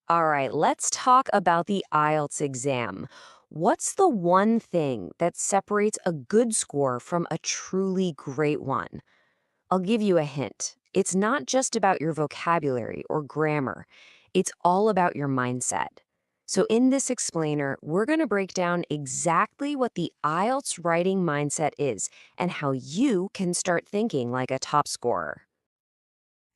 All right, let's talk about the IELTS exam. What's the one thing that separates a good score from a truly great one? I'll give you a hint. It's not just about your vocabulary or grammar, it's all about your mindset. So, in this explainer, we're going to break down exactly what the IELTS writing mindset is and how you can start thinking like a top scorer.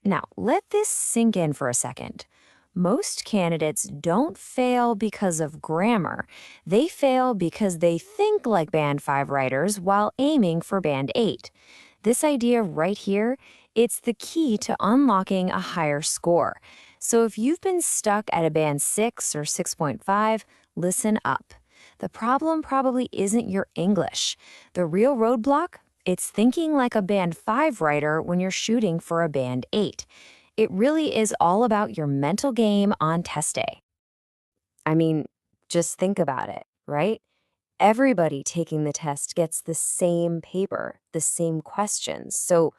Now, let this sink in for a second. Most candidates don't fail because of grammar. They fail because they think like Band 5 writers while aiming for Band 8. This idea right here, it's the key to unlocking a higher score. So if you've been stuck at a Band 6 or 6.5, listen up. The problem probably isn't your English. The real roadblock? It's thinking like a Band 5 writer when you're shooting for a Band 8. It really is all about your mental game on test day. I mean, just think about it, right? Everybody taking the test gets the same paper, the same questions. So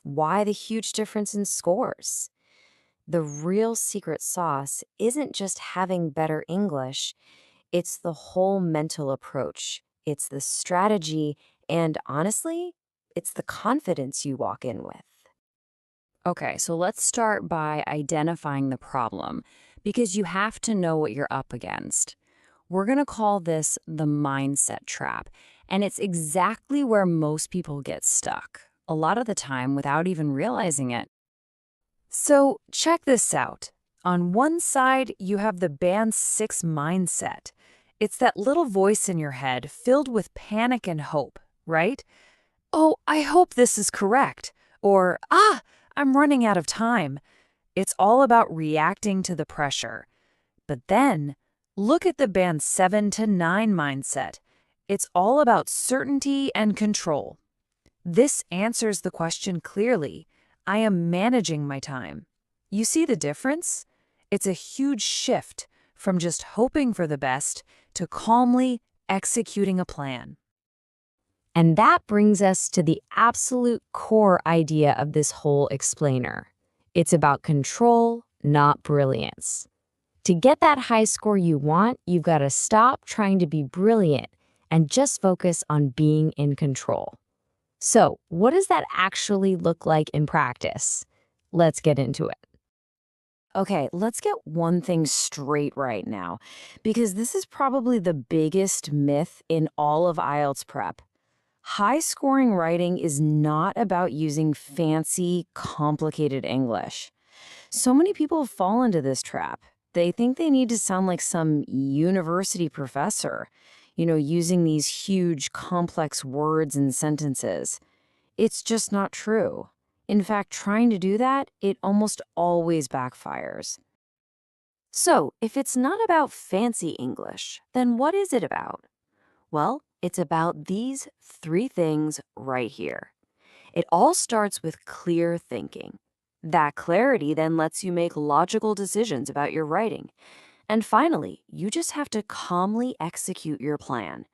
why the huge difference in scores? The real secret sauce isn't just having better English, it's the whole mental approach. It's the strategy, and honestly, it's the confidence you walk in with. Okay, so let's start by identifying the problem because you have to know what you're up against. We're going to call this the mindset trap, and it's exactly where most people get stuck, a lot of the time without even realizing it. So, check this out. On one side, you have the Band 6 mindset. It's that little voice in your head filled with panic and hope, right? Oh, I hope this is correct. Or, I'm running out of time. It's all about reacting to the pressure. But then, look at the Band 7 to 9 mindset. It's all about certainty and control. This answers the question clearly. I am managing my time. You see the difference? It's a huge shift from just hoping for the best to calmly executing a plan. And that brings us to the absolute core idea of this whole explainer. It's about control, not brilliance. To get that high score you want, you've got to stop trying to be brilliant and just focus on being in control. So, what does that actually look like in practice? Let's get into it. Okay, let's get one thing straight right now, because this is probably the biggest myth in all of IELTS prep. High-scoring writing is not about using fancy, complicated English. So many people fall into this trap. They think they need to sound like some university professor, using these huge, complex words and sentences. It's just not true. In fact, trying to do that, it almost always backfires. So, if it's not about fancy English, then what is it about? Well, it's about these three things right here. It all starts with clear thinking. That clarity then lets you make logical decisions about your writing. And finally, you just have to calmly execute your plan.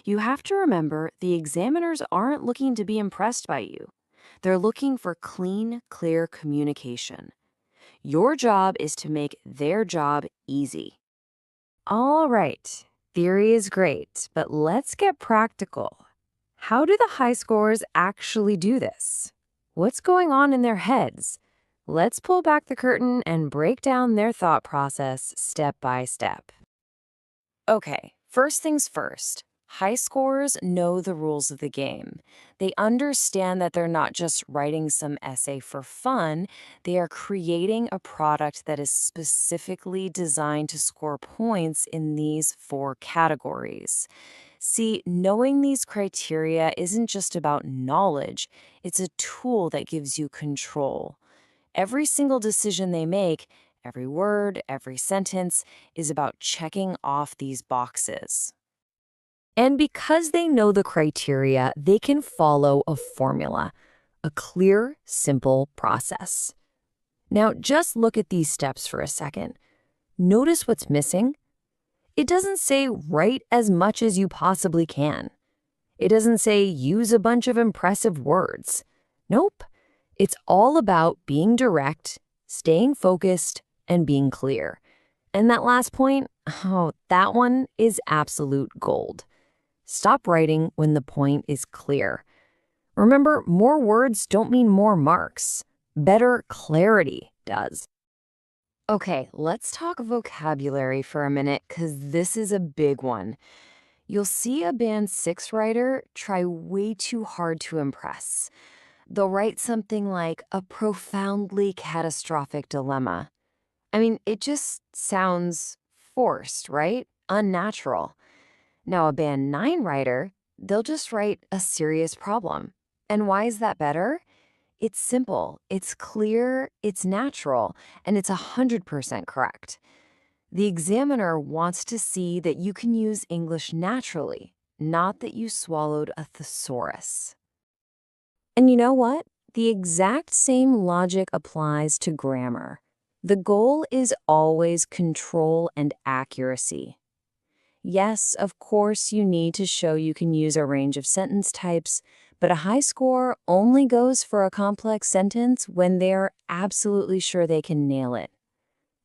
You have to remember the examiners aren't looking to be impressed by you. They're looking for clean, clear communication. Your job is to make their job easy. All right, theory is great, but let's get practical. How do the high scorers actually do this? What's going on in their heads? Let's pull back the curtain and break down their thought process step by step. Okay, first things first. High scorers know the rules of the game. They understand that they're not just writing some essay for fun, they are creating a product that is specifically designed to score points in these four categories. See, knowing these criteria isn't just about knowledge, it's a tool that gives you control. Every single decision they make, every word, every sentence, is about checking off these boxes. And because they know the criteria, they can follow a formula, a clear, simple process. Now, just look at these steps for a second. Notice what's missing. It doesn't say write as much as you possibly can. It doesn't say use a bunch of impressive words. Nope. It's all about being direct, staying focused, and being clear. And that last point, oh, that one is absolute gold. Stop writing when the point is clear. Remember, more words don't mean more marks. Better clarity does. Okay, let's talk vocabulary for a minute because this is a big one. You'll see a band 6 writer try way too hard to impress. They'll write something like a profoundly catastrophic dilemma. I mean, it just sounds forced, right? Unnatural. Now, a band 9 writer, they'll just write a serious problem. And why is that better? It's simple, it's clear, it's natural, and it's 100% correct. The examiner wants to see that you can use English naturally, not that you swallowed a thesaurus. And you know what? The exact same logic applies to grammar. The goal is always control and accuracy. Yes, of course, you need to show you can use a range of sentence types, but a high score only goes for a complex sentence when they're absolutely sure they can nail it.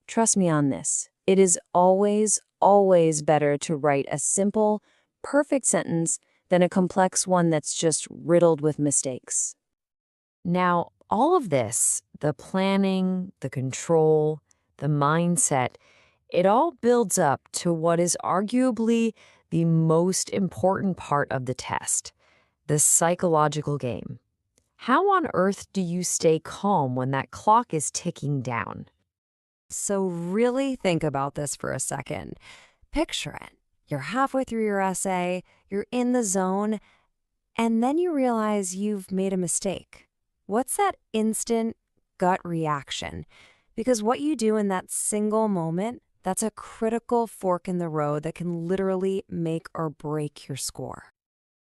Trust me on this. It is always, always better to write a simple, perfect sentence than a complex one that's just riddled with mistakes. Now, all of this, the planning, the control, the mindset, it all builds up to what is arguably the most important part of the test, the psychological game. How on earth do you stay calm when that clock is ticking down? So really think about this for a second. Picture it. You're halfway through your essay, you're in the zone, and then you realize you've made a mistake. What's that instant gut reaction? Because what you do in that single moment, that's a critical fork in the road that can literally make or break your score.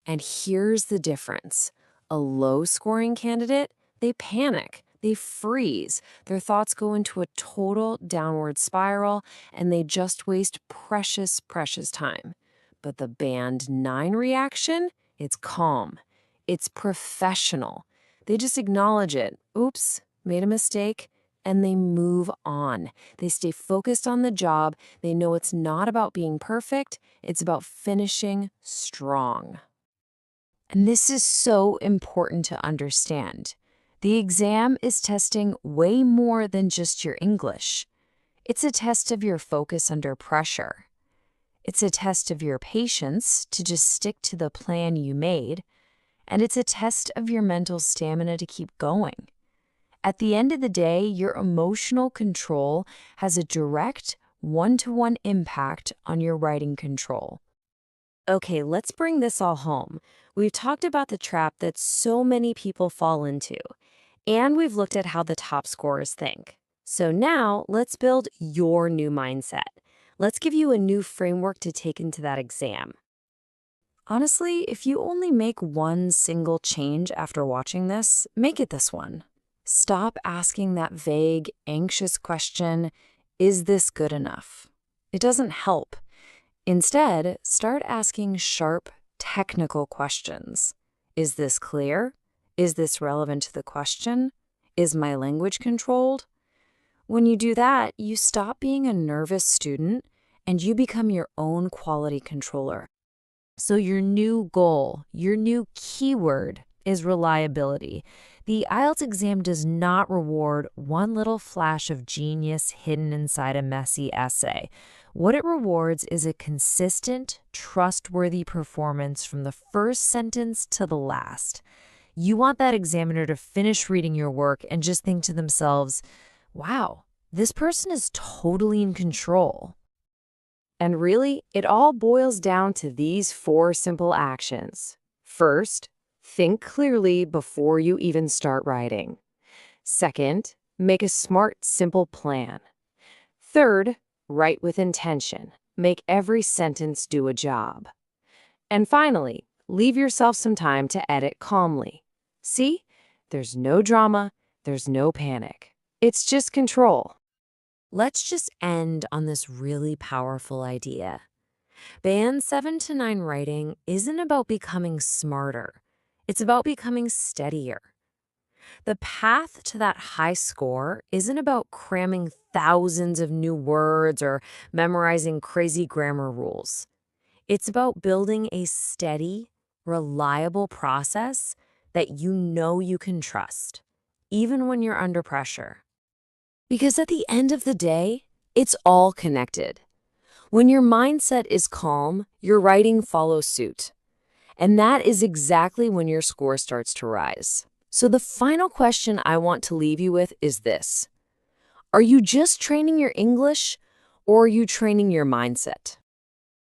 And here's the difference. A low-scoring candidate, they panic, they freeze, their thoughts go into a total downward spiral, and they just waste precious, precious time. But the band 9 reaction, it's calm. It's professional. They just acknowledge it. Oops, made a mistake. And they move on. They stay focused on the job. They know it's not about being perfect. It's about finishing strong. And this is so important to understand. The exam is testing way more than just your English. It's a test of your focus under pressure. It's a test of your patience to just stick to the plan you made. And it's a test of your mental stamina to keep going. At the end of the day, your emotional control has a direct, one-to-one impact on your writing control. Okay, let's bring this all home. We've talked about the trap that so many people fall into, and we've looked at how the top scorers think. So now, let's build your new mindset. Let's give you a new framework to take into that exam. Honestly, if you only make one single change after watching this, make it this one. Stop asking that vague, anxious question, is this good enough? It doesn't help. Instead, start asking sharp, technical questions. Is this clear? Is this relevant to the question? Is my language controlled? When you do that, you stop being a nervous student and you become your own quality controller. So your new goal, your new keyword is reliability. The IELTS exam does not reward one little flash of genius hidden inside a messy essay. What it rewards is a consistent, trustworthy performance from the first sentence to the last. You want that examiner to finish reading your work and just think to themselves, wow, this person is totally in control. And really, it all boils down to these 4 simple actions. First, think clearly before you even start writing. Second, make a smart, simple plan. Third, write with intention. Make every sentence do a job. And finally, leave yourself some time to edit calmly. See? There's no drama, there's no panic. It's just control. Let's just end on this really powerful idea. Band 7 to 9 writing isn't about becoming smarter. It's about becoming steadier. The path to that high score isn't about cramming thousands of new words or memorizing crazy grammar rules. It's about building a steady, reliable process that you know you can trust, even when you're under pressure. Because at the end of the day, it's all connected. When your mindset is calm, your writing follows suit. And that is exactly when your score starts to rise. So the final question I want to leave you with is this. Are you just training your English, or are you training your mindset?